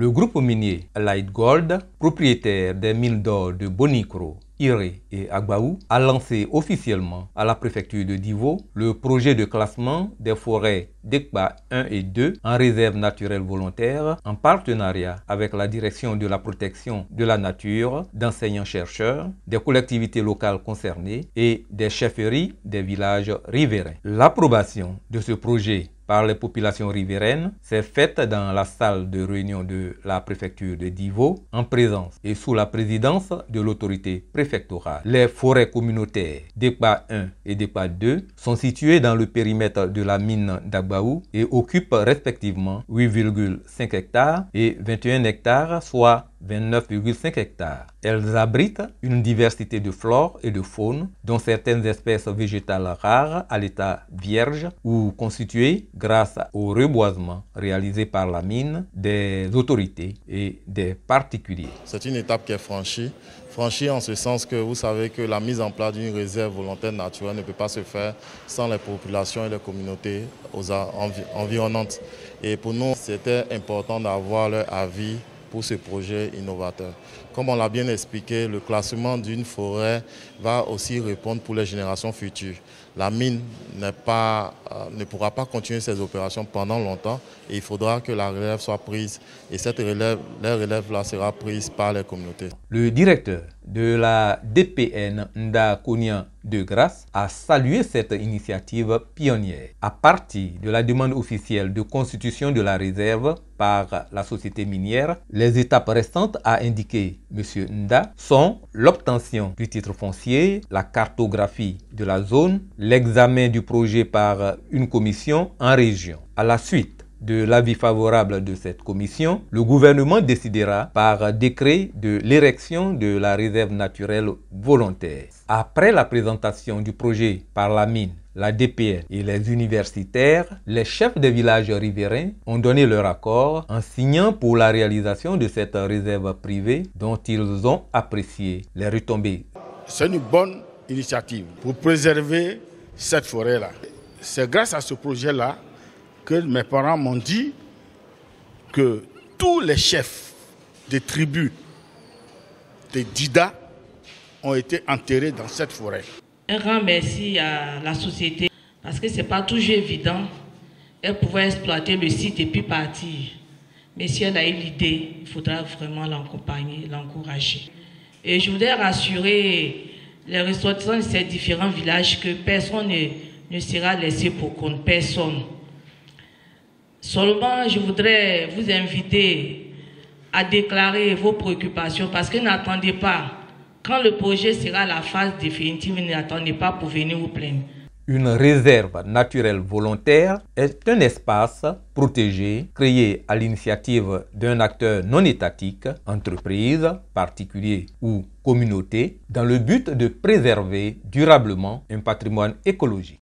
Le groupe minier Light Gold, propriétaire des mines d'or de Bonikro, Iré et Agbaou, a lancé officiellement à la préfecture de Divo le projet de classement des forêts d'Ekba 1 et 2 en réserve naturelle volontaire en partenariat avec la direction de la protection de la nature, d'enseignants-chercheurs, des collectivités locales concernées et des chefferies des villages riverains. L'approbation de ce projet par les populations riveraines s'est faite dans la salle de réunion de la préfecture de Divo en présence et sous la présidence de l'autorité préfectorale. Les forêts communautaires d'Ekba 1 et d'Ekba 2 sont situées dans le périmètre de la mine d'Agbaou et occupent respectivement 8,5 hectares et 21 hectares, soit 29,5 hectares. Elles abritent une diversité de flore et de faune, dont certaines espèces végétales rares à l'état vierge ou constituées grâce au reboisement réalisé par la mine, des autorités et des particuliers. C'est une étape qui est franchie en ce sens que vous savez que la mise en place d'une réserve volontaire naturelle ne peut pas se faire sans les populations et les communautés environnantes. Et pour nous, c'était important d'avoir leur avis pour ce projet innovateur. Comme on l'a bien expliqué, le classement d'une forêt va aussi répondre pour les générations futures. La mine ne pourra pas continuer ses opérations pendant longtemps et il faudra que la relève soit prise. Et cette relève-là sera prise par les communautés. Le directeur de la DPN Nda Konia de Grasse a salué cette initiative pionnière. À partir de la demande officielle de constitution de la réserve par la société minière, les étapes restantes, a indiqué M. Nda, sont l'obtention du titre foncier, la cartographie de la zone, l'examen du projet par une commission en région. À la suite de l'avis favorable de cette commission, le gouvernement décidera par décret de l'érection de la réserve naturelle volontaire. Après la présentation du projet par la mine, la DPN et les universitaires, les chefs des villages riverains ont donné leur accord en signant pour la réalisation de cette réserve privée dont ils ont apprécié les retombées. C'est une bonne initiative pour préserver cette forêt-là. C'est grâce à ce projet-là que mes parents m'ont dit que tous les chefs des tribus de Dida ont été enterrés dans cette forêt. Un grand merci à la société parce que ce n'est pas toujours évident. Elle pouvait exploiter le site et puis partir. Mais si elle a eu l'idée, il faudra vraiment l'accompagner, l'encourager. Et je voudrais rassurer les ressortissants de ces différents villages que personne ne sera laissé pour compte, personne. Seulement, je voudrais vous inviter à déclarer vos préoccupations parce que n'attendez pas. Quand le projet sera à la phase définitive, n'attendez pas pour venir vous plaindre. Une réserve naturelle volontaire est un espace protégé créé à l'initiative d'un acteur non étatique, entreprise, particulier ou communauté, dans le but de préserver durablement un patrimoine écologique.